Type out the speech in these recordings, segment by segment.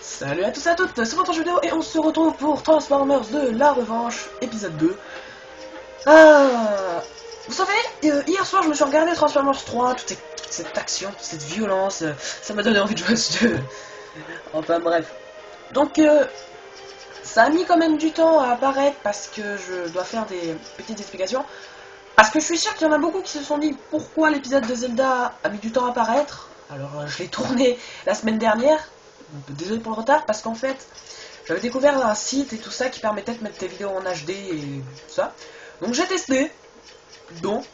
Salut à tous et à toutes, c'est votre vidéo et on se retrouve pour Transformers 2, la revanche, épisode 2. Vous savez, hier soir je me suis regardé Transformers 3, toute cette action, toute cette violence, ça m'a donné envie de jouer à ce jeu. Enfin bref. Donc ça a mis quand même du temps à apparaître parce que je dois faire des petites explications. Parce que je suis sûr qu'il y en a beaucoup qui se sont dit pourquoi l'épisode de Zelda a mis du temps à apparaître. Alors je l'ai tourné la semaine dernière. Désolé pour le retard parce qu'en fait j'avais découvert un site et tout ça qui permettait de mettre tes vidéos en HD et tout ça. Donc j'ai testé. Donc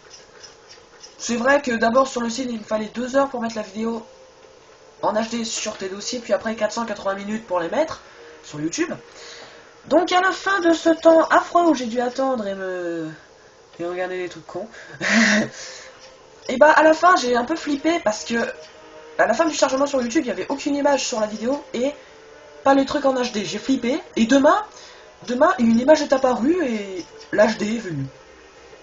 c'est vrai que d'abord sur le site il me fallait 2 heures pour mettre la vidéo en HD sur tes dossiers, puis après 480 minutes pour les mettre sur YouTube. Donc à la fin de ce temps affreux où j'ai dû attendre et regarder les trucs cons, et bah à la fin j'ai un peu flippé parce que à la fin du chargement sur YouTube, il n'y avait aucune image sur la vidéo et pas les trucs en HD. J'ai flippé et demain, une image est apparue et l'HD est venu.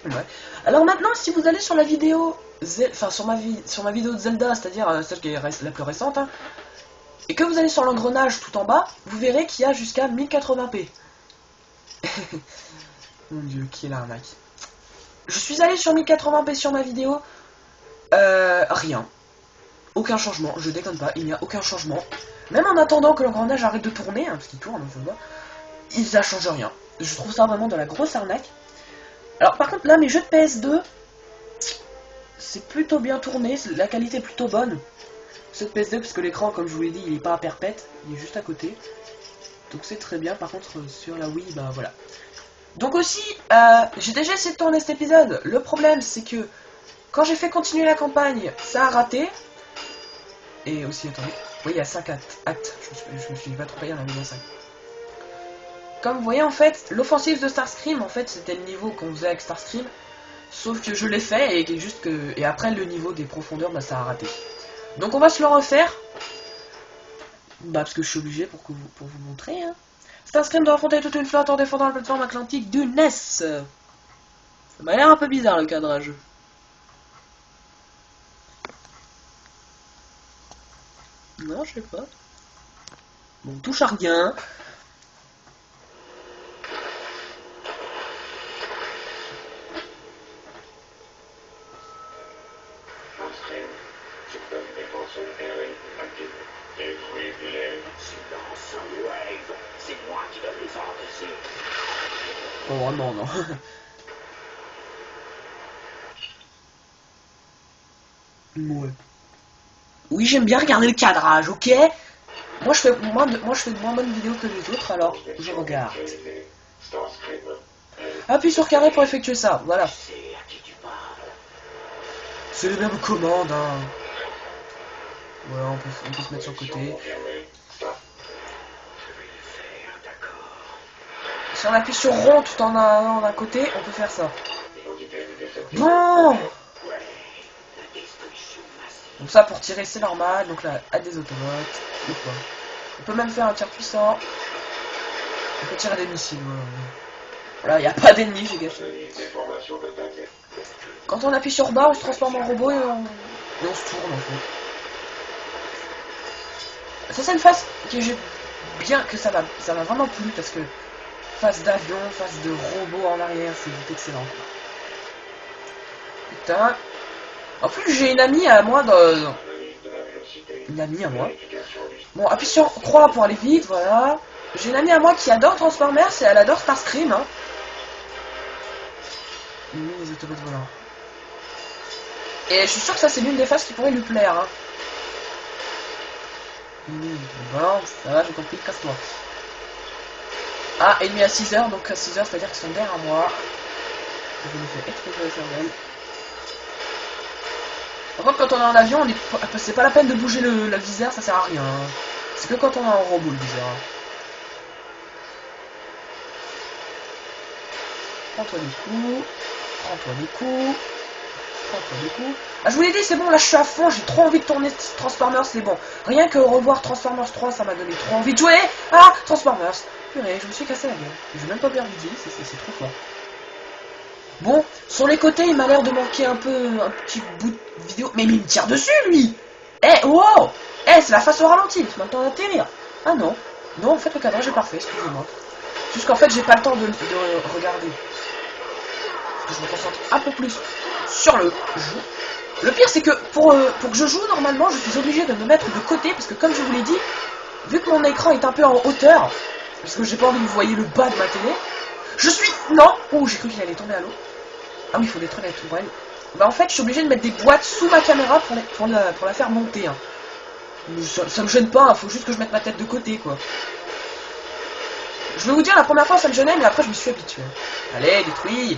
Ouais. Alors maintenant, si vous allez sur la vidéo, sur ma vidéo de Zelda, c'est-à-dire celle qui est la plus récente, hein, et que vous allez sur l'engrenage tout en bas, vous verrez qu'il y a jusqu'à 1080p. Mon dieu, qui est l'arnaque. Je suis allé sur 1080p sur ma vidéo, rien. Aucun changement, je déconne pas, il n'y a aucun changement. Même en attendant que l'engrenage arrête de tourner, hein, parce qu'il tourne, ça change rien. Je trouve ça vraiment de la grosse arnaque. Alors par contre là, mes jeux de PS2, c'est plutôt bien tourné, la qualité est plutôt bonne. Ceux de PS2, parce que l'écran, comme je vous l'ai dit, il est pas à perpète, il est juste à côté. Donc c'est très bien, par contre sur la Wii, bah voilà. Donc aussi, j'ai déjà essayé de tourner cet épisode. Le problème c'est que quand j'ai fait continuer la campagne, ça a raté. Et aussi, attendez, oui, il y a 5 actes. Je me suis pas trompé, il y en avait bien 5. Comme vous voyez, en fait, l'offensive de Starscream, en fait, c'était le niveau qu'on faisait avec Starscream. Sauf que je l'ai fait et après le niveau des profondeurs, bah ça a raté. Donc on va se le refaire. Bah parce que je suis obligé pour vous montrer. Hein. Starscream doit affronter toute une flotte en défendant la plateforme atlantique du NES. Ça m'a l'air un peu bizarre le cadrage. Non, je sais pas. Bon, on touche à rien. Oh vraiment non. Ouais. Oui, j'aime bien regarder le cadrage, ok? Moi je fais de moins bonnes vidéos que les autres, alors je regarde. Appuie sur carré pour effectuer ça, voilà. C'est les mêmes commandes, hein. Voilà, on peut se mettre sur le côté. Si on appuie sur rond tout en allant d'un côté, on peut faire ça. Non! Donc ça pour tirer c'est normal, donc là à des automates, ou quoi. On peut même faire un tir puissant. On peut tirer des missiles, voilà, il n'y a pas d'ennemis, j'ai gâché. Quand on appuie sur bas, on se transforme en robot et on se tourne en fait. Ça c'est une phase que j'ai bien, que ça m'a vraiment plu parce que phase d'avion, phase de robot en arrière, c'est excellent. Putain. En plus j'ai une amie à moi dans... Une amie à moi. Bon, appuie sur croix pour aller vite, voilà. J'ai une amie à moi qui adore Transformers et elle adore Starscream, hein. Les automates volants. Et je suis sûr que ça c'est l'une des phases qui pourrait lui plaire, hein. Voilà, ça va, j'ai compris, casse-toi. Ah, ennemi à 6 heures, donc à 6 heures, c'est-à-dire qu'ils sont derrière moi. Je me fais exploser la cervelle. Par contre, quand on est en avion, c'est pas la peine de bouger la visière, ça sert à rien. C'est que quand on est en robot, le visière. Prends-toi des coups. Prends-toi des coups. Prends-toi des coups. Ah, je vous l'ai dit, c'est bon, là je suis à fond, j'ai trop envie de tourner Transformers, c'est bon. Rien que revoir Transformers 3, ça m'a donné trop envie de jouer. Ah, Transformers. Purée, je me suis cassé la gueule. J'ai même pas perdu de vie, c'est trop fort. Bon, sur les côtés, il m'a l'air de manquer un petit bout de vidéo. Mais il me tire dessus, lui. Eh, wow. Eh, c'est la face au ralenti, laisse-moi le temps d'atterrir. Ah non. Non, en fait, le cadrage est parfait, excusez-moi. Juste qu'en fait, j'ai pas le temps de regarder. Parce que je me concentre un peu plus sur le jeu. Le pire, c'est que pour que je joue, normalement, je suis obligé de me mettre de côté. Parce que comme je vous l'ai dit, vu que mon écran est un peu en hauteur, parce que j'ai pas envie que vous voyez le bas de ma télé, je suis... Non. Ouh, j'ai cru qu'il allait tomber à l'eau. Ah oui, il faut détruire la tourelle. Bah en fait, je suis obligé de mettre des boîtes sous ma caméra pour la faire monter. Hein. Ça me gêne pas, hein, faut juste que je mette ma tête de côté, quoi. Je vais vous dire, la première fois ça me gênait, mais après je me suis habitué. Allez, détruis.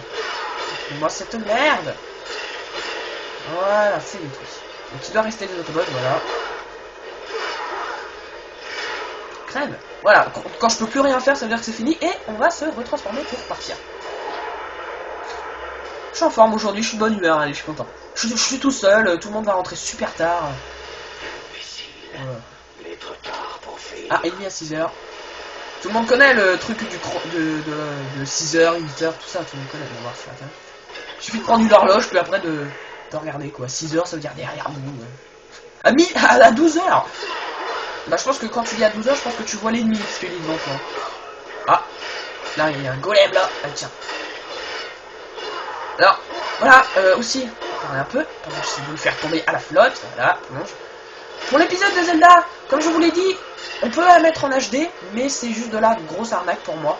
Moi cette merde. Voilà, c'est détruit. Donc il doit rester des autobots, voilà. Crème. Voilà, quand je peux plus rien faire, ça veut dire que c'est fini, et on va se retransformer pour partir. Je suis en forme aujourd'hui, je suis de bonne humeur, allez, je suis content. Je suis tout seul, tout le monde va rentrer super tard. Voilà. Ah, ennemi à 6h. Tout le monde connaît le truc de 6h, 8h, tout ça, tout le monde connaît. On va voir ce matin. Il suffit de prendre une horloge, puis après de regarder quoi. 6h, ça veut dire derrière nous. À 12h. Bah, je pense que quand tu dis à 12h, je pense que tu vois l'ennemi, parce qu'il est devant toi. Ah, là, il y a un golem là. Ah, tiens. Alors, voilà, aussi, un peu. Attends, j'essaie de le faire tomber à la flotte. Voilà, plonge. Pour l'épisode de Zelda, comme je vous l'ai dit, on peut la mettre en HD, mais c'est juste de la grosse arnaque pour moi.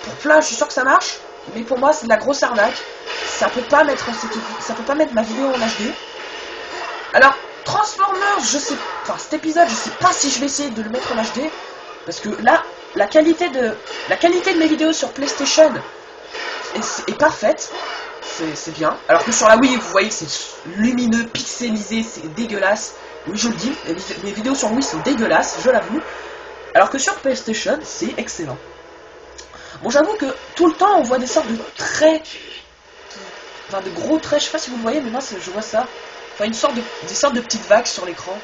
Pour Flash, je suis sûr que ça marche, mais pour moi c'est de la grosse arnaque. Ça peut pas mettre ma vidéo en HD. Alors, Transformers, je sais, enfin cet épisode, je sais pas si je vais essayer de le mettre en HD, parce que là, la qualité de mes vidéos sur PlayStation est parfaite. C'est bien. Alors que sur la Wii, vous voyez que c'est lumineux, pixelisé, c'est dégueulasse. Oui, je le dis, mes vidéos sur Wii sont dégueulasses, je l'avoue. Alors que sur PlayStation, c'est excellent. Bon, j'avoue que tout le temps, on voit des sortes de traits. Enfin, de gros traits, je sais pas si vous le voyez, mais moi, je vois ça. Enfin, des sortes de petites vagues sur l'écran.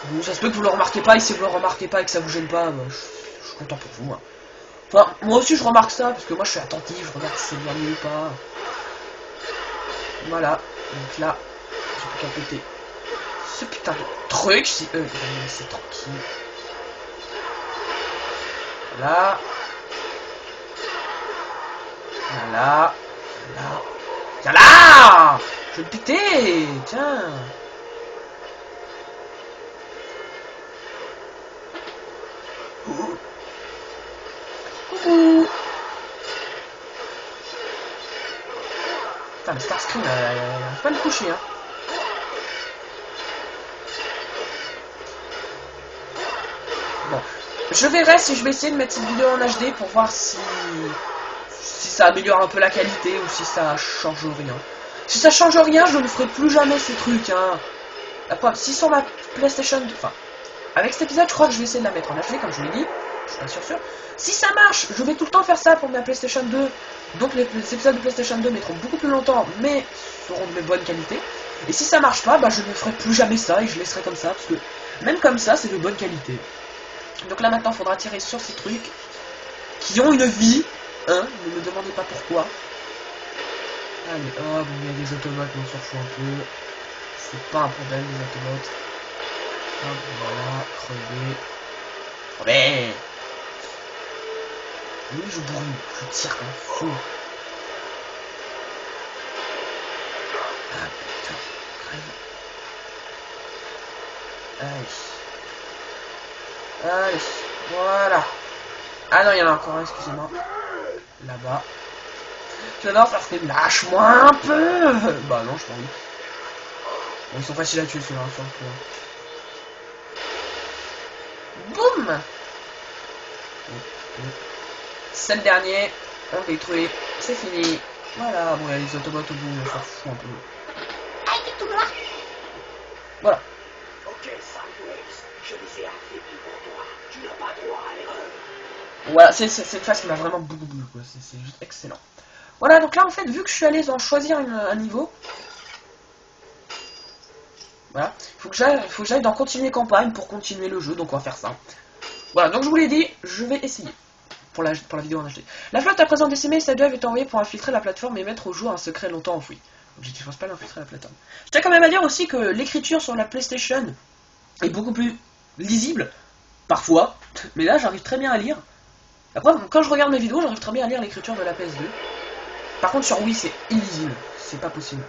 Bon, ça se peut que vous le remarquez pas, et si vous le remarquez pas et que ça vous gêne pas, bah, je suis content pour vous. Hein. Enfin, moi aussi, je remarque ça, parce que moi, je suis attentif, je regarde si c'est bien mis ou pas. Voilà. Donc là, j'ai plus qu'à péter ce putain de truc, si eux ils vont me laisser tranquille. Voilà. Voilà. Voilà. Tiens là. Je vais le péter. Tiens. Coucou. Coucou. Putain, le Starscream, faut pas le coucher, hein. Bon, je verrai si je vais essayer de mettre cette vidéo en HD pour voir si ça améliore un peu la qualité ou si ça change rien. Si ça change rien, je ne ferai plus jamais ces trucs, hein. La preuve, si sur ma PlayStation 2, enfin, avec cet épisode, je crois que je vais essayer de la mettre en HD, comme je vous l'ai dit. Je suis pas sûr. Si ça marche, je vais tout le temps faire ça pour ma PlayStation 2. Donc les épisodes de PlayStation 2 mettront beaucoup plus longtemps, mais seront de bonne qualité. Et si ça marche pas, bah je ne ferai plus jamais ça et je laisserai comme ça, parce que même comme ça, c'est de bonne qualité. Donc là maintenant, il faudra tirer sur ces trucs qui ont une vie, hein, ne me demandez pas pourquoi. Allez, hop, il y a des automates, mais on s'en fout un peu. C'est pas un problème, les automates. Hop, voilà, crever. Crever. Oui, je brûle, je tire comme fou. Ah putain, crève. Allez. Allez, voilà. Ah non, il y en a encore un, excusez-moi. Là-bas. J'adore, ça fait lâche-moi un peu. Bah non, je t'en dis. Bon, ils sont faciles à tuer ceux-là, sur le coup. Boum. C'est le dernier. On le détruit. C'est fini. Voilà, bon, il y a les autobots au bout, on s'en fout un peu. Aïe, t'es tout noir. Voilà. Ok, Sideways, je les ai affaiblis pour toi. Tu n'as pas droit à l'erreur. Voilà, cette phase qui m'a vraiment beaucoup plu, quoi. C'est juste excellent. Voilà, donc là, en fait, vu que je suis allé en choisir un niveau, voilà, il faut que j'aille dans continuer campagne pour continuer le jeu, donc on va faire ça. Voilà, donc je vous l'ai dit, je vais essayer. Pour la vidéo en HD. La flotte à présent décimée, cette œuvre est envoyée pour infiltrer la plateforme et mettre au jour un secret longtemps enfoui. L'objectif principal, infiltrer la plateforme. Je tiens quand même à dire aussi que l'écriture sur la PlayStation est beaucoup plus lisible parfois, mais là j'arrive très bien à lire. Après, quand je regarde mes vidéos, j'arrive très bien à lire l'écriture de la PS2. Par contre, sur Wii, c'est illisible, c'est pas possible.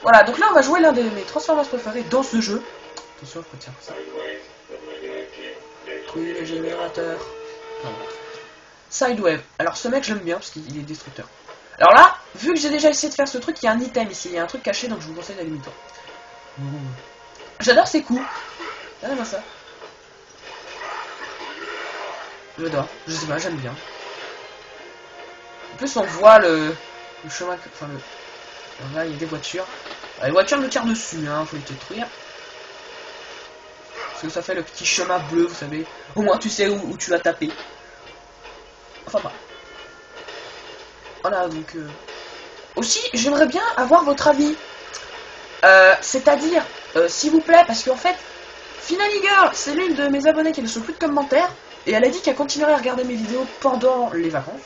Voilà, donc là, on va jouer l'un de mes Transformers préférés dans ce jeu. Attention, je retiens ça. Oui, les générateurs. Sidewave. Alors, ce mec, j'aime bien parce qu'il est destructeur. Alors là, vu que j'ai déjà essayé de faire ce truc, il y a un item ici, il y a un truc caché, donc je vous conseille d'aller dedans. J'adore ces coups. Regardez-moi ça. J'adore, je sais pas, j'aime bien. En plus, on voit le chemin, enfin là, il y a des voitures. Les voitures me tirent dessus, hein, faut les détruire. Parce que ça fait le petit chemin bleu, vous savez. Au moins, tu sais où tu vas taper. Enfin, bah. Voilà, donc... Aussi, j'aimerais bien avoir votre avis. C'est-à-dire, s'il vous plaît, parce qu'en fait, Finally Girl, c'est l'une de mes abonnés qui ne laisse plus de commentaires. Et elle a dit qu'elle continuerait à regarder mes vidéos pendant les vacances.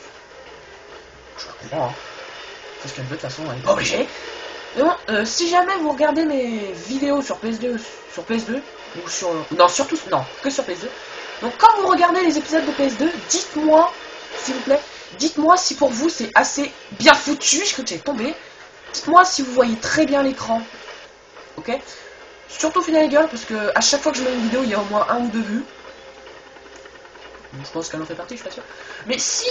Je la comprends, hein. C'est ce qu'elle veut, de toute façon, elle est pas obligée. Mais bon, si jamais vous regardez mes vidéos sur PS2, ou sur... Non, surtout... Non, que sur PS2. Donc quand vous regardez les épisodes de PS2, dites-moi, s'il vous plaît, dites-moi si pour vous c'est assez bien foutu, je crois que j'ai tombé. Dites-moi si vous voyez très bien l'écran. Ok? Surtout Final Girl, parce que à chaque fois que je mets une vidéo, il y a au moins 1 ou 2 vues. Je pense qu'elle en fait partie, je suis pas sûr. Mais si,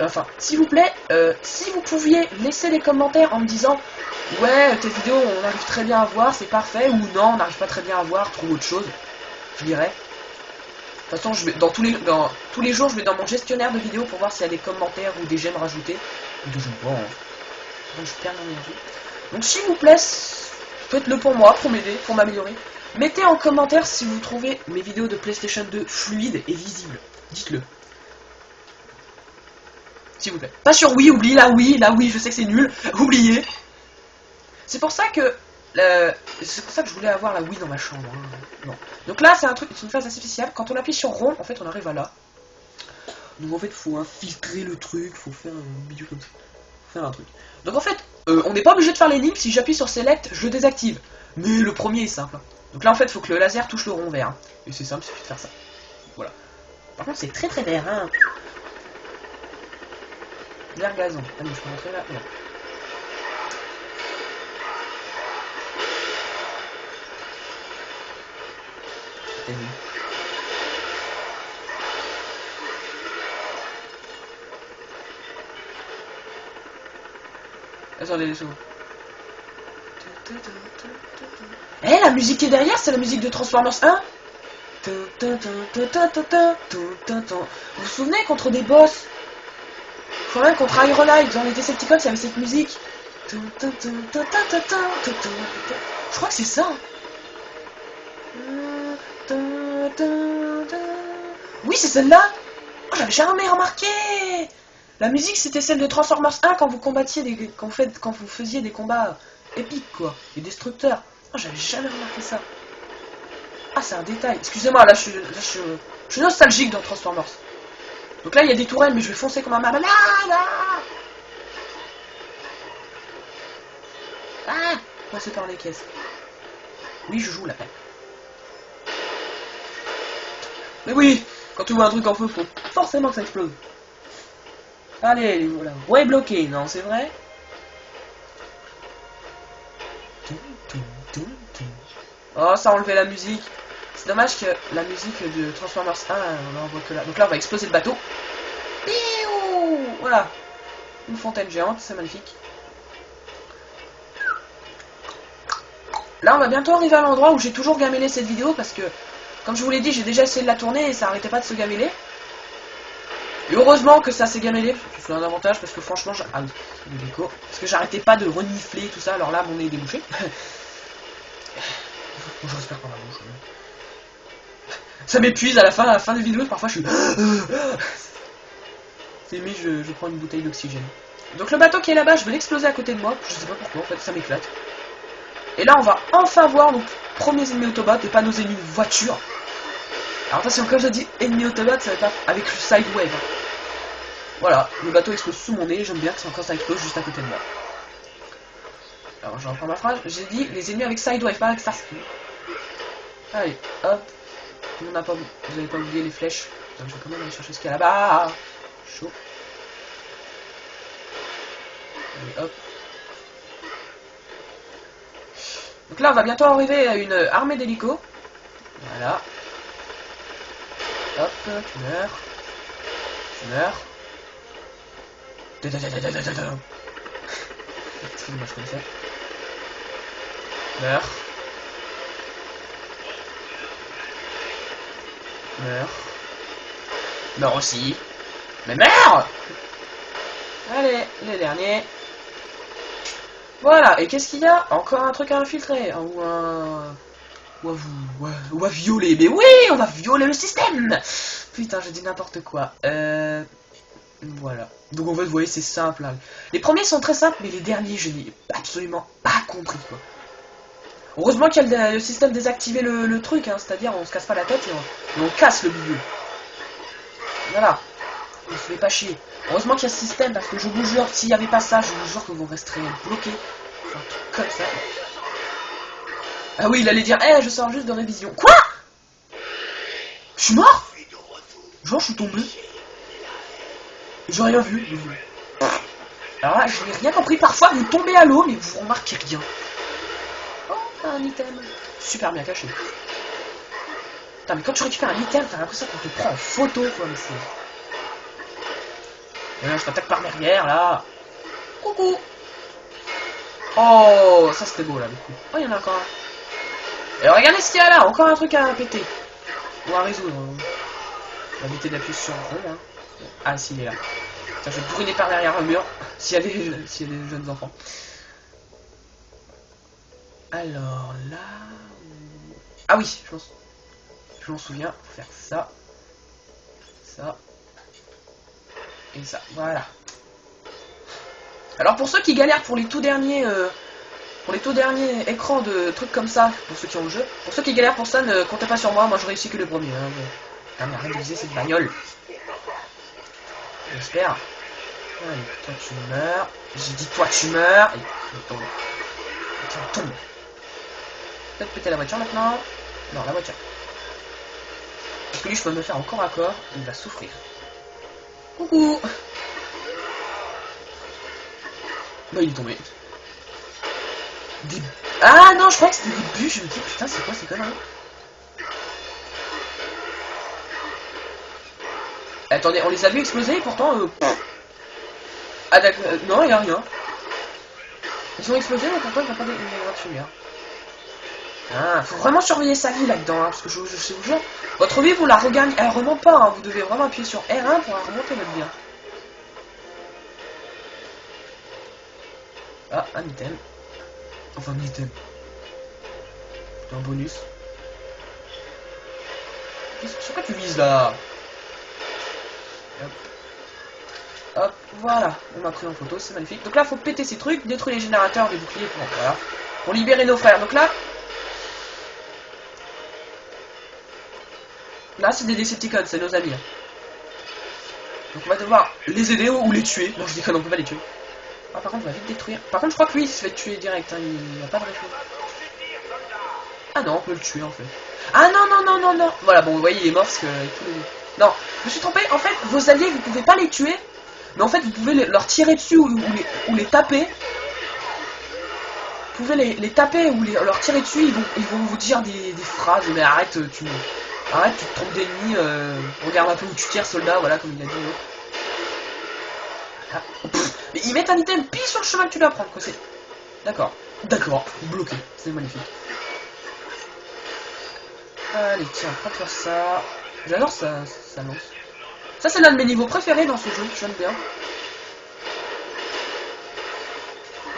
enfin, s'il vous plaît, si vous pouviez laisser des commentaires en me disant ouais, tes vidéos on arrive très bien à voir, c'est parfait, ou non, on n'arrive pas très bien à voir, trouve autre chose, je dirais. De toute façon, je vais, dans tous les jours, je vais dans mon gestionnaire de vidéos pour voir s'il y a des commentaires ou des j'aime rajoutés. Ou des j'aime pas, hein. Donc je perds mon énergie. Donc s'il vous plaît, faites-le pour moi, pour m'aider, pour m'améliorer. Mettez en commentaire si vous trouvez mes vidéos de PlayStation 2 fluides et visibles. Dites-le. S'il vous plaît. Pas sur Wii, oublie la Wii, je sais que c'est nul. Oubliez. C'est pour ça que je voulais avoir la Wii dans ma chambre. Hein. Non. Donc là, c'est une phase assez spéciale. Quand on appuie sur rond, en fait, on arrive à là. Donc en fait, faut infiltrer le truc, faut faire un bidou comme ça. Faut faire un truc. Donc en fait, on n'est pas obligé de faire l'énigme. Si j'appuie sur Select, je le désactive. Mais le premier est simple. Donc là, en fait, il faut que le laser touche le rond vert. Et c'est simple, il suffit de faire ça. Voilà. Par contre, c'est très très vert, hein. Vert gazon. Ah non, je peux rentrer là. Non. Attendez les secondes. Eh, la musique qui est derrière, c'est la musique de Transformers 1. Vous vous souvenez, contre des boss, même contre Iron Light dans les Decepticons, il y avait cette musique. Je crois que c'est ça. Oui, c'est celle-là. Oh, j'avais jamais remarqué. La musique, c'était celle de Transformers 1 quand vous combattiez quand vous faisiez des combats épiques, quoi, et destructeurs. Oh, j'avais jamais remarqué ça. Ah, c'est un détail. Excusez-moi, là, je suis nostalgique dans Transformers. Donc là, il y a des tourelles, mais je vais foncer comme un malade. Ah, passer par les caisses. Oui, je joue la peine. Mais oui, quand tu vois un truc en feu, faut forcément que ça explose. Allez, voilà. Ouais, bloqué, non, c'est vrai. Oh, ça a enlevé la musique. C'est dommage que la musique de Transformers 1, on en voit que là. Donc là, on va exploser le bateau. Voilà. Une fontaine géante, c'est magnifique. Là, on va bientôt arriver à l'endroit où j'ai toujours gamellé cette vidéo parce que, comme je vous l'ai dit, j'ai déjà essayé de la tourner et ça arrêtait pas de se gameler. Et heureusement que ça s'est gamellé, c'est un avantage parce que franchement, ah oui, le déco. Parce que j'arrêtais pas de renifler tout ça, alors là, mon nez est débouché. Je respire par la bouche. Ça m'épuise à la fin des vidéos, parfois je suis... C'est limite, je prends une bouteille d'oxygène. Donc le bateau qui est là-bas, je vais l'exploser à côté de moi, je sais pas pourquoi, en fait, ça m'éclate. Et là, on va enfin voir nos premiers ennemis Autobots et pas nos ennemis voitures. Alors attention, comme je dis ennemis Autobots, ça va être avec le Sidewave. Voilà, le bateau explose sous mon nez, j'aime bien que quand ça explose juste à côté de moi. Alors je reprends ma phrase, j'ai dit les ennemis avec Sidewave, pas avec Starscream. Allez, hop. On n'a pas, vous n'avez pas oublié les flèches. Donc, je vais quand même aller chercher ce qu'il y a là-bas. Chaud. Allez, hop. Donc là, on va bientôt arriver à une armée d'hélicos. Voilà. Hop, tu meurs. Tu meurs. Excusez-moi, je connaissais. Meurs. Meurs. Meurs aussi. Mais meurs! Allez, les derniers. Voilà, et qu'est-ce qu'il y a? Encore un truc à infiltrer. Ou à violer. Mais oui, on va violer le système! Putain, j'ai dit n'importe quoi. Voilà. Donc en fait, vous voyez, c'est simple. Hein. Les premiers sont très simples, mais les derniers, je n'ai absolument pas compris, quoi. Heureusement qu'il y a le système désactiver le truc, hein, c'est-à-dire on se casse pas la tête et on casse le bidule. Voilà. Ne se fait pas chier. Heureusement qu'il y a ce système, parce que je vous jure, s'il n'y avait pas ça, je vous jure que vous resterez bloqués. Enfin, un truc comme ça. Ah oui, il allait dire, eh, je sors juste de révision. Quoi? Je suis mort? Genre, je suis tombé. J'ai rien vu. Alors là, je n'ai rien compris. Parfois, vous tombez à l'eau, mais vous remarquez rien. Oh, un item. Super bien caché. Putain, mais quand tu récupères un item, t'as l'impression qu'on te prend en photo, quoi. Mais c'est... je t'attaque par derrière, là. Coucou. Oh, ça c'était beau, là, du coup. Oh, il y en a encore un. Et regardez ce qu'il y a là. Encore un truc à péter. Ou à résoudre. On va éviter d'appuyer sur rond, hein. Ah, si, il est là. Tiens, je vais brûler par derrière un mur. S'il y a des jeunes enfants. Alors, là... Ah oui, je m'en souviens. Faut faire ça. Ça. Et ça, voilà. Alors pour ceux qui galèrent pour les tout derniers écrans de trucs comme ça, pour ceux qui ont le jeu, pour ceux qui galèrent pour ça, ne comptez pas sur moi je réussis que le premier. Hein, mais... mais arrête de viser cette bagnole. J'espère. Allez, toi tu meurs. J'ai dit toi tu meurs. Et tombe. Et tombe. Peut-être péter la voiture maintenant. Non, la voiture. Parce que lui je peux me faire encore à corps, il va souffrir. Coucou. Bah il est tombé. Ah non, je crois que c'était des bûches. Je me dis putain, c'est quoi ces conneries? Attendez, on les a vus exploser pourtant. Ah d'accord, non, il y a rien. Ils ont explosé, mais pourquoi ils n'ont pas des tuer, hein. Ah, faut vraiment surveiller sa vie là-dedans, hein, parce que je vous jure, votre vie vous la regagnez, elle remonte pas, hein, vous devez vraiment appuyer sur R1 pour la remonter votre vie. Hein. Ah, un item. Enfin, un item. Un bonus. Sur quoi tu vises là? Hop. Hop, voilà. On m'a pris en photo, c'est magnifique. Donc là, faut péter ces trucs, détruire les générateurs, les boucliers, voilà. Pour libérer nos frères. Donc là... Là, c'est des Decepticons, c'est nos amis. Hein. Donc on va devoir les aider ou les tuer. Non, je dis qu'on ne peut pas les tuer. Ah, par contre, on va vite détruire. Par contre, je crois que lui, il se fait tuer direct. Hein. Il n'y a pas de réflexe. Ah non, on peut le tuer en fait. Ah non, non, non, non, non. Voilà, bon, vous voyez, il est mort parce que... Non, je me suis trompé. En fait, vos alliés, vous pouvez pas les tuer. Mais en fait, vous pouvez leur tirer dessus ou les taper. Vous pouvez les taper ou leur tirer dessus. Ils vont vous dire des phrases. Mais arrête, tu te trompes d'ennemi. Regarde un peu où tu tires, soldat. Voilà, comme il a dit. Voilà. Mais ils mettent un item pile sur le chemin que tu dois prendre. C'est... D'accord. D'accord. Bloqué. C'est magnifique. Allez, tiens, prends-toi ça. J'adore ça lance. Ça, c'est l'un de mes niveaux préférés dans ce jeu. J'aime bien.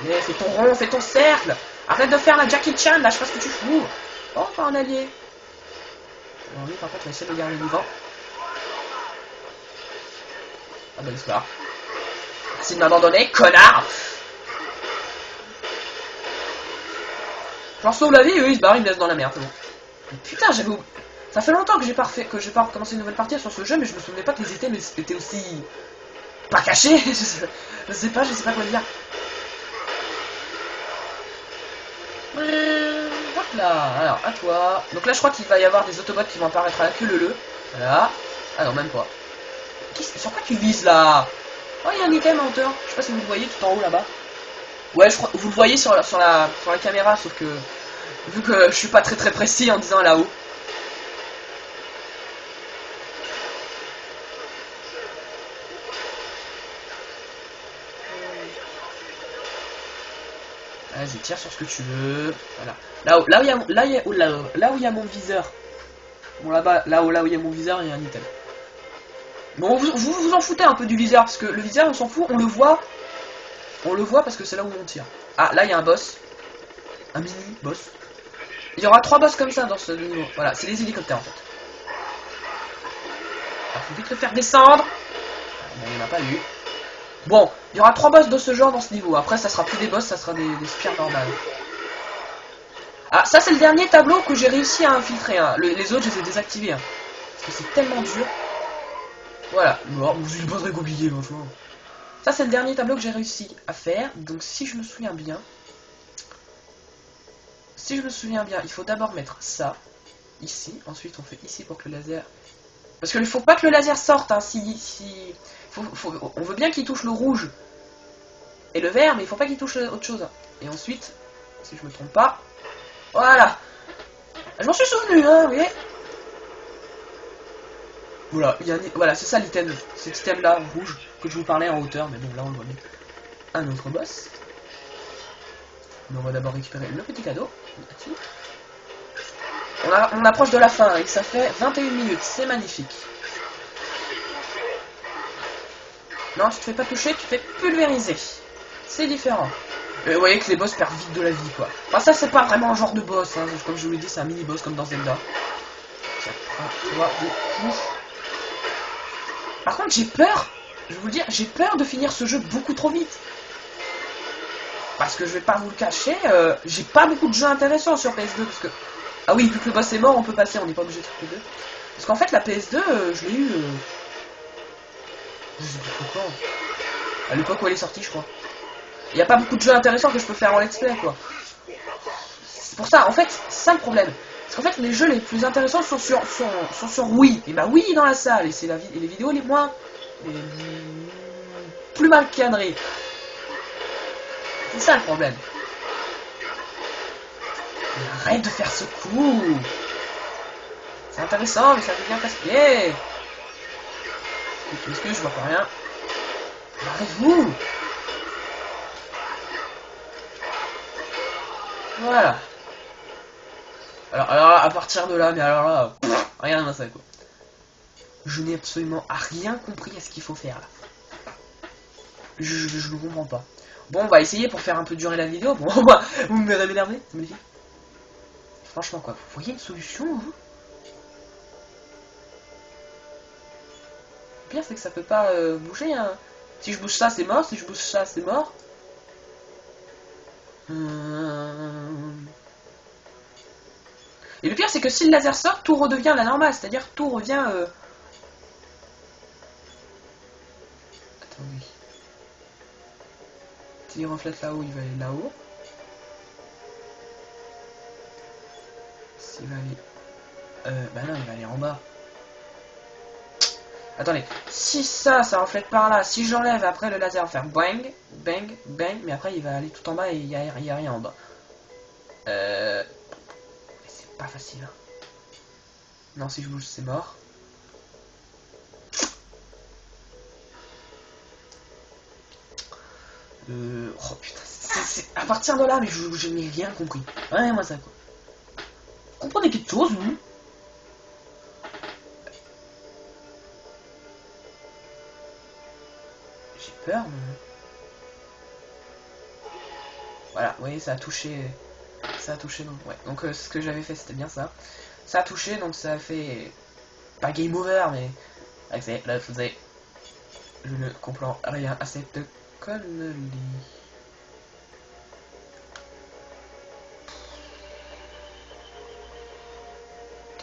Mais fais ton rond, fais ton cercle. Arrête de faire la Jackie Chan, là, je sais pas ce que tu fous. Oh, encore un allié. Alors lui, par contre, on va essayer de le garder vivant. Ah, bonne histoire. Merci de m'abandonner, connard. Genre sauve la vie, eux, ils se barrent, ils me laissent dans la merde, c'est bon. Mais putain, j'avais oublié. Ça fait longtemps que j'ai pas recommencé une nouvelle partie sur ce jeu, mais je me souvenais pas que les items étaient aussi... pas cachés. je sais pas quoi dire. Hop là. Alors, à toi. Donc là, je crois qu'il va y avoir des Autobots qui vont apparaître à la queue leu. Voilà. Ah non, même pas. Sur quoi tu vises là? Oh, il y a un item en hauteur. Je sais pas si vous le voyez tout en haut là-bas. Ouais, je crois vous le voyez sur la caméra, sauf que vu que je suis pas très précis en disant là-haut. Vas-y, tire sur ce que tu veux. Voilà. Là où il y a mon viseur. Bon, là-bas, là où il y a mon viseur, il y a un item. Bon, vous en foutez un peu du viseur, parce que le viseur, on s'en fout, on le voit. On le voit parce que c'est là où on tire. Ah, là, il y a un boss. Un mini boss. Il y aura 3 boss comme ça dans ce niveau. Voilà, c'est les hélicoptères en fait. Alors, faut vite le faire descendre. Bon, il n'y en a pas eu. Bon, il y aura 3 boss de ce genre dans ce niveau. Après, ça sera plus des boss, ça sera des spires normales. Ah, ça, c'est le dernier tableau que j'ai réussi à infiltrer. Hein. Les autres, je les ai désactivés. Hein. Parce que c'est tellement dur. Voilà. Bon, c'est pas très compliqué, franchement. Ça, c'est le dernier tableau que j'ai réussi à faire. Donc, si je me souviens bien. Il faut d'abord mettre ça. Ici. Ensuite, on fait ici pour que le laser... Parce qu'il ne faut pas que le laser sorte. Hein, on veut bien qu'il touche le rouge et le vert, mais il faut pas qu'il touche autre chose. Et ensuite, si je me trompe pas, voilà. Je m'en suis souvenu, hein, vous voyez. Voilà, voilà, c'est ça l'item, cet item là rouge que je vous parlais en hauteur, mais bon là on le voit bien. Un autre boss. Mais on va d'abord récupérer le petit cadeau. On approche de la fin et ça fait 21 minutes, c'est magnifique. Non, tu te fais pas toucher, tu te fais pulvériser. C'est différent. Vous voyez que les boss perdent vite de la vie, quoi. Enfin, ça, c'est pas vraiment un genre de boss, hein. Comme je vous l'ai dit, c'est un mini-boss comme dans Zelda. Tiens, 1, 3, 2, ouf. Par contre, j'ai peur, je vais vous le dire, j'ai peur de finir ce jeu beaucoup trop vite. Parce que je vais pas vous le cacher, j'ai pas beaucoup de jeux intéressants sur PS2, parce que... Ah oui, vu que le boss est mort, on peut passer, on n'est pas obligé de faire les deux. Parce qu'en fait, la PS2, je l'ai eu... Je sais plus quand. À l'époque où elle est sortie, je crois. Il n'y a pas beaucoup de jeux intéressants que je peux faire en let's play, quoi. C'est pour ça, en fait, c'est ça le problème. Parce qu'en fait, les jeux les plus intéressants sont sur Wii. Et bah Wii dans la salle, et c'est les vidéos les moins... plus mal cadrées. C'est ça le problème. Mais arrête de faire ce coup. C'est intéressant, mais ça devient casse-pied. Excuse, je vois pas rien. Arrête-vous. Voilà. Alors à partir de là, mais alors là, rien à ça quoi. Je n'ai absolument rien compris à ce qu'il faut faire là. Je ne comprends pas. Bon, on va essayer pour faire un peu durer la vidéo. Bon, vous me verrez m'énerver, c'est magnifique. Franchement quoi, vous voyez une solution vous? Le pire c'est que ça peut pas bouger hein. Si je bouge ça c'est mort, si je bouge ça c'est mort. Et le pire c'est que si le laser sort, tout redevient à la normale, c'est-à-dire tout revient... Attends, oui. S'il reflète là-haut, il va aller là-haut. S'il va aller... bah non, il va aller en bas. Attendez, si ça reflète par là, si j'enlève après le laser va faire bang, bang, bang, mais après il va aller tout en bas et il y a rien en bas. C'est pas facile. Hein. Non, si je bouge, c'est mort. Oh putain, c'est à partir de là, mais je n'ai rien compris. Ouais, moi ça quoi. Comprenez quelque chose, vous? J'ai peur, mais... Voilà, vous voyez, ça a touché... Ça a touché, donc... Ouais, donc ce que j'avais fait, c'était bien ça. Ça a touché, donc ça a fait... Pas game over, mais... Là, je faisais... Je ne comprends rien à cette connerie.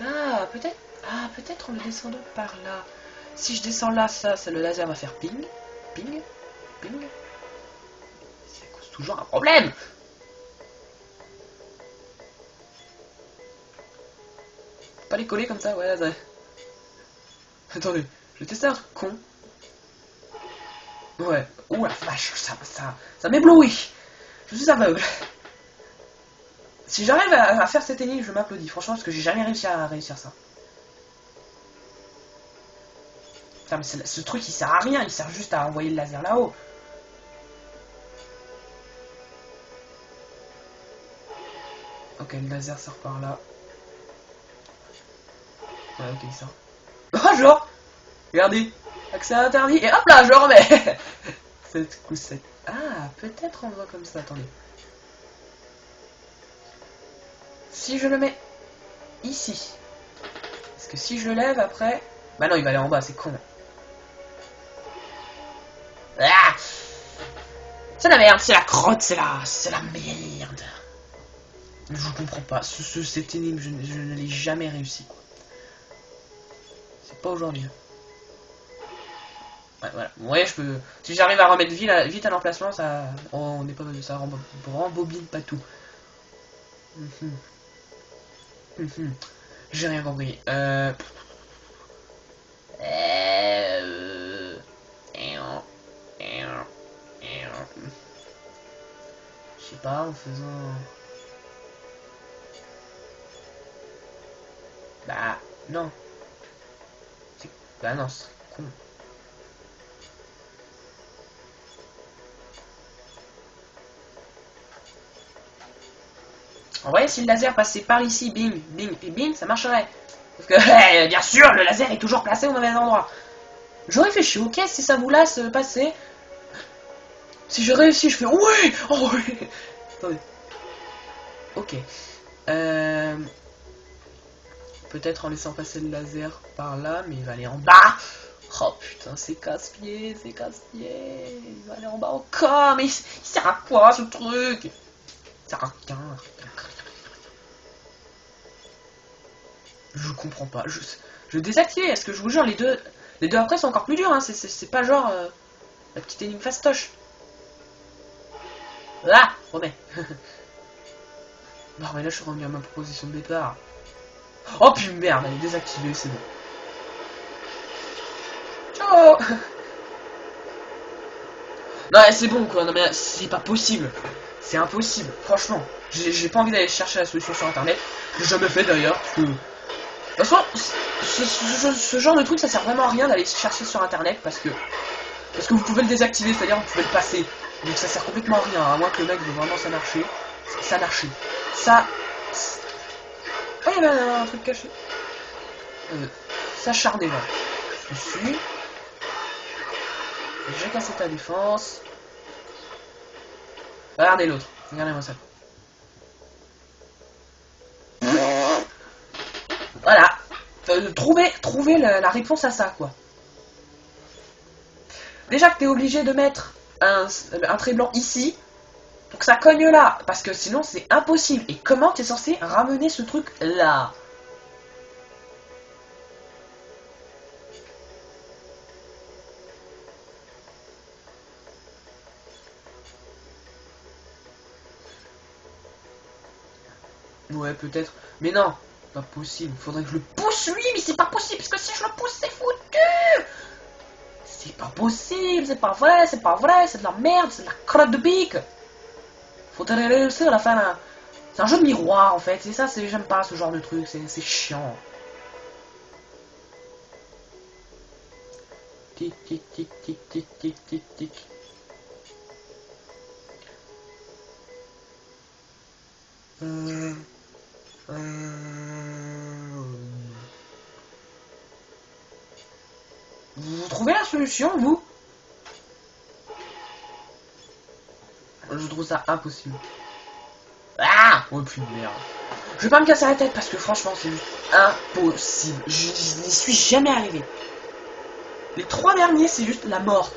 Ah, peut-être... Ah, peut-être en le descendant par là. Si je descends là, ça le laser va faire ping. Ping. Ping. Ça cause toujours un problème. Pas les coller comme ça, ouais. Ça... Attendez, je vais tester un truc con. Ouais. Ouh la vache, ça m'éblouit. Je suis aveugle. Si j'arrive à faire cette énigme, je m'applaudis. Franchement, parce que j'ai jamais réussi à réussir ça. Putain, mais ce truc, il sert à rien. Il sert juste à envoyer le laser là-haut. Ok, le laser sort par là. Ouais, ok, ça. Oh, genre regardez, accès interdit. Et hop là, je le remets. Cette coussette. Ah, peut-être on voit comme ça, attendez. Si je le mets ici. Parce que si je le lève après... Bah non, il va aller en bas, c'est con. Ah, c'est la merde, c'est la crotte, c'est la merde. Je comprends pas. Cette énigme, je ne l'ai jamais réussi. C'est pas aujourd'hui. Ouais, voilà. Ouais, je peux. Si j'arrive à remettre vite à l'emplacement, ça. On n'est pas. Ça rembobine pas tout. J'ai rien compris. Je sais pas, en faisant. Bah, non. Bah, non, c'est con. En vrai, si le laser passait par ici, bing, bing et bing, ça marcherait. Parce que, bien sûr, le laser est toujours placé au mauvais endroit. Je réfléchis, ok, si ça vous laisse passer. Si je réussis, je fais oui, oh oui. Attendez. Ok. Peut-être en laissant passer le laser par là, mais il va aller en bas. Oh putain, c'est casse-pied, c'est casse-pied. Il va aller en bas encore, mais il sert à quoi ce truc? Il sert à rien. Je comprends pas. Je désactive. Est-ce que je vous jure, les deux après sont encore plus durs. Hein. C'est pas genre la petite énigme fastoche. Ah, remets. Bon, mais là, je suis revenu à ma proposition de départ. Oh, puis merde, elle est désactivée, c'est bon. Ciao. Non, c'est bon, quoi. Non, mais c'est pas possible. C'est impossible, franchement. J'ai pas envie d'aller chercher la solution sur internet. Je l'ai jamais fait d'ailleurs. De toute façon, ce genre de truc, ça sert vraiment à rien d'aller chercher sur internet parce que vous pouvez le désactiver, c'est-à-dire vous pouvez le passer. Donc ça sert complètement à rien, à moins que le mec veut vraiment ça marcher. Ça marcher. Ça. Oh, il y avait un truc caché. S'acharner là. Dessus. J'ai cassé ta défense. Regardez l'autre. Regardez-moi ça. Voilà. Trouver la réponse à ça, quoi. Déjà que t'es obligé de mettre un trait blanc ici, pour que ça cogne là, parce que sinon c'est impossible. Et comment t'es censé ramener ce truc là? Ouais, peut-être. Mais non, pas possible. Faudrait que je le pousse lui, mais c'est pas possible, parce que si je le pousse, c'est foutu. C'est pas possible, c'est pas vrai, c'est pas vrai, c'est de la merde, c'est de la crotte de pique. Faudrait réussir à faire un... C'est un jeu de miroir, en fait. C'est ça, j'aime pas ce genre de truc, c'est chiant. Tic, tic, tic, tic, tic, tic, tic, tic. Vous trouvez la solution, vous? Je trouve ça impossible. Ah! Oh putain de merde. Je vais pas me casser la tête parce que franchement c'est juste impossible. Je n'y suis jamais arrivé. Les 3 derniers c'est juste la mort.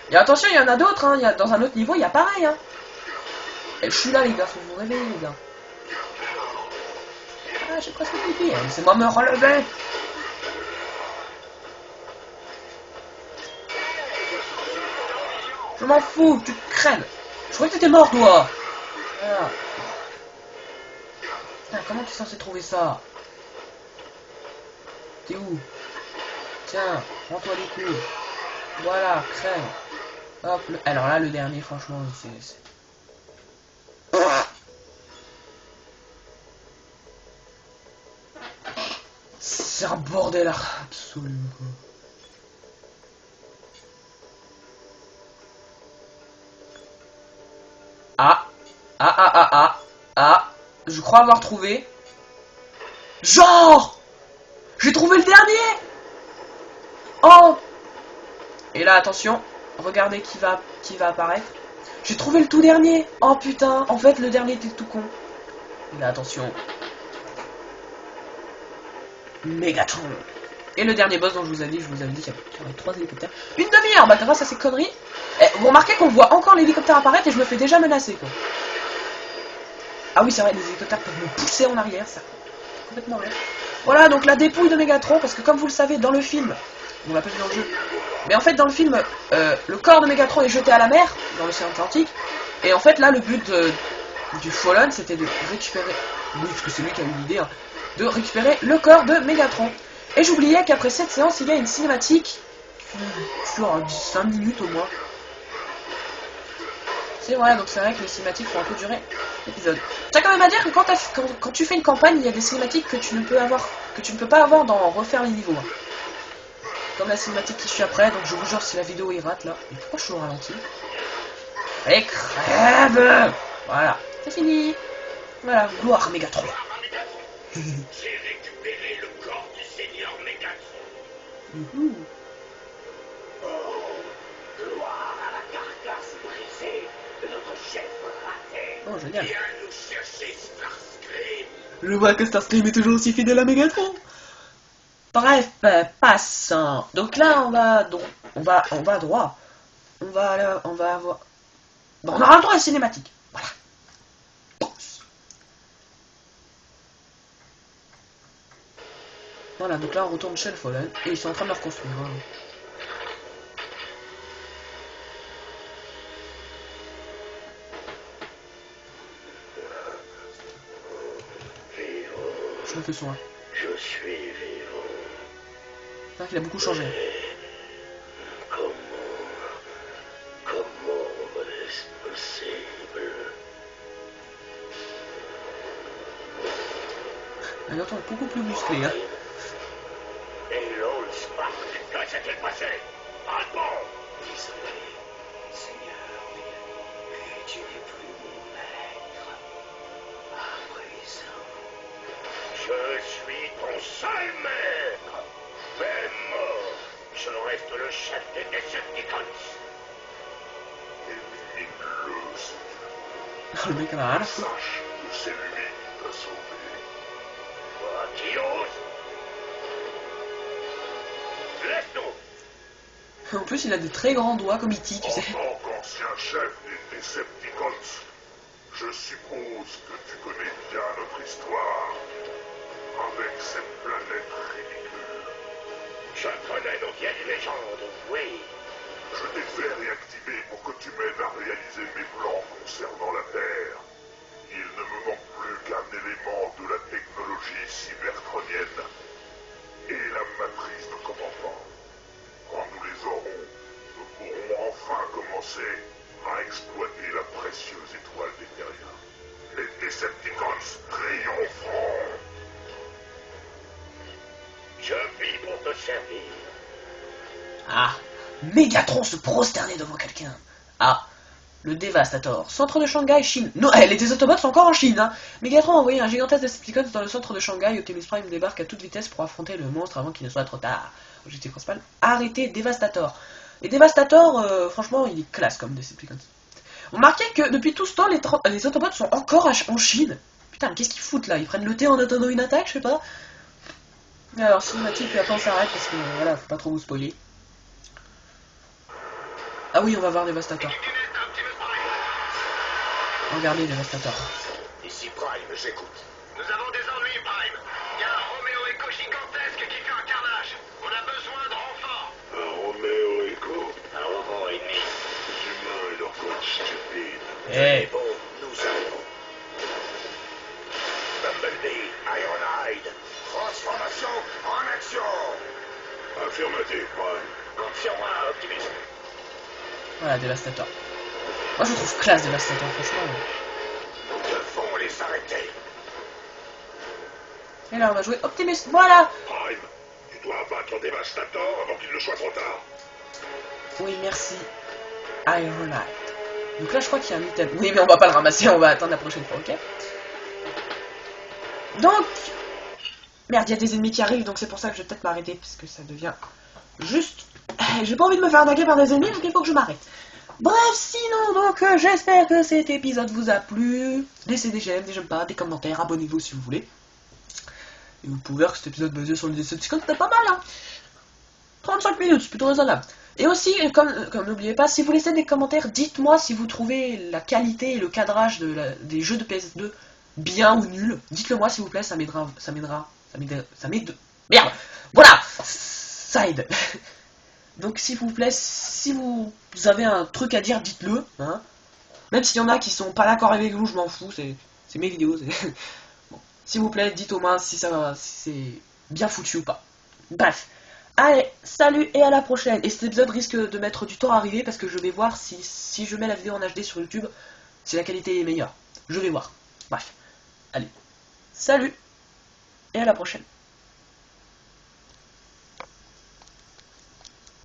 Et attention, il y en a d'autres, hein. Dans un autre niveau, il y a pareil, hein. Et je suis là les gars, faut vous réveiller les gars. Ah, j'ai presque pipi, hein. Laissez-moi me relever. Je m'en fous, tu crèves. Je croyais que t'étais mort, toi. Voilà. Putain, comment tu es censé trouver ça? T'es où? Tiens, rends-toi les coups. Voilà, crème. Hop, alors là, le dernier, franchement, c'est... C'est un bordel absolument. Ah, ah, ah, ah, ah, ah, je crois avoir trouvé. Genre, j'ai trouvé le dernier. Oh. Et là, attention, regardez qui va apparaître. J'ai trouvé le tout dernier. Oh putain, en fait, le dernier était tout con. Et là, attention. Megatron. Et le dernier boss dont je vous avais dit qu'il y avait 3 hélicoptères. Une demi-heure, bah grâce à ces conneries. Vous remarquez qu'on voit encore l'hélicoptère apparaître et je me fais déjà menacer, quoi. Ah oui, c'est vrai, les hélicoptères peuvent me pousser en arrière, ça. Complètement vrai. Voilà, donc la dépouille de Megatron, parce que comme vous le savez, dans le film, on l'a pas vu dans le jeu, mais en fait, dans le film, le corps de Megatron est jeté à la mer, dans l'océan Atlantique, et en fait, là, le but du Fallen, c'était de récupérer, oui, parce que c'est lui qui a eu l'idée, hein, de récupérer le corps de Megatron. Et j'oubliais qu'après cette séance, il y a une cinématique qui dure 5 minutes au moins. C'est vrai, donc c'est vrai que les cinématiques font un peu durer l'épisode. Tiens quand même à dire que quand tu fais une campagne, il y a des cinématiques que tu ne peux pas avoir dans refaire les niveaux. Hein. Comme la cinématique qui suit après, donc je vous jure si la vidéo est rate là. Mais pourquoi je suis au ralenti? Allez, crève! Voilà, c'est fini. Voilà, gloire Megatron. J'ai récupéré le corps du seigneur Megatron. Oh, gloire à la carcasse brisée de notre chef raté. Oh, génial. Viens nous chercher Starscream. Je vois que Starscream est toujours aussi fidèle à Megatron. Bref, passons. Donc là, on va droit. On va avoir... Bon, on aura le droit à la cinématique. Voilà. Voilà, donc là on retourne chez le Fallen et ils sont en train de le reconstruire. Hein. Je me fais soin. Je suis vivant. C'est vrai qu'il a beaucoup changé. Comment est-ce possible? Megatron est beaucoup plus musclé. Hein. Et l'Old Spark, que s'est-il passé? Allemand! Désolé, Seigneur, mais tu n'es plus mon maître. À présent, je suis ton seul maître. Même mort, je reste le chef des Decepticons. Le mec a rien à foutre. Sache que c'est lui qui t'a sauvé. Toi qui oses? Laisse-nous! En plus, il a des très grands doigts comme E.T., tu sais. En tant qu'ancien chef des Decepticons, je suppose que tu connais bien notre histoire. Avec cette planète ridicule. Je connais nos vieilles légendes, oui. Je t'ai fait réactiver pour que tu m'aides à réaliser mes plans concernant la Terre. Il ne me manque plus qu'un élément de la technologie cybertronienne et la matrice de commandement. Quand nous les aurons, nous pourrons enfin commencer à exploiter la précieuse étoile des terriens. Les Decepticons triompheront. Je vis pour te servir. Ah, Megatron se prosterner devant quelqu'un. Ah, le Devastator, centre de Shanghai, Chine. Non, les Autobots sont encore en Chine. Hein. Megatron a envoyé un gigantesque Decepticons dans le centre de Shanghai. Optimus Prime débarque à toute vitesse pour affronter le monstre avant qu'il ne soit trop tard. Objectif principal, arrêter Devastator. Et Devastator, franchement, il est classe comme Decepticons. On remarquait que depuis tout ce temps, les Autobots sont encore en Chine. Putain, qu'est-ce qu'ils foutent là? Ils prennent le thé en attendant une attaque, je sais pas. Alors, cinématique, puis après on s'arrête parce que voilà, faut pas trop vous spoiler. Ah oui, on va voir Devastator. Regardez Devastator. Ici Prime, j'écoute. Nous avons des ennuis, Prime. Il y a un Roméo Echo gigantesque qui fait un carnage. On a besoin de renforts. Un Roméo Echo, Un robot ennemi. les humains et leur code stupide. Eh, Bon, nous allons. Bumblebee, Ironhide, Transformation en action. Affirmatif, Prime. Compte sur moi, Optimus. Voilà, Dévastateur. Moi je trouve classe Dévastateur, franchement. Nous devons les arrêter. Et là on va jouer Optimus, voilà. Prime, tu dois abattre Dévastator avant qu'il ne soit trop tard. Oui, merci. Ironite. Donc là je crois qu'il y a un item. Oui mais on va pas le ramasser, on va attendre la prochaine fois, ok? Donc... Merde, il y a des ennemis qui arrivent, donc c'est pour ça que je vais peut-être m'arrêter, parce que ça devient juste... J'ai pas envie de me faire attaquer par des ennemis, donc il faut que je m'arrête. Bref, sinon, donc, j'espère que cet épisode vous a plu. Laissez des j'aime pas, des commentaires, abonnez-vous si vous voulez. Et vous pouvez voir que cet épisode basé sur les Decepticons, c'était pas mal, hein. 35 minutes, c'est plutôt raisonnable. Et aussi, comme n'oubliez pas, si vous laissez des commentaires, dites-moi si vous trouvez la qualité et le cadrage des jeux de PS2 bien ou nul. Dites-le moi s'il vous plaît, ça m'aidera, ça m'aide. Merde, voilà, ça aide. Donc s'il vous plaît, si vous avez un truc à dire, dites-le, hein. Même s'il y en a qui sont pas d'accord avec vous, je m'en fous, c'est mes vidéos. Bon. S'il vous plaît, dites au moins si c'est bien foutu ou pas. Bref. Allez, salut et à la prochaine. Et cet épisode risque de mettre du temps à arriver parce que je vais voir si je mets la vidéo en HD sur YouTube, si la qualité est meilleure. Je vais voir. Bref. Allez. Salut et à la prochaine.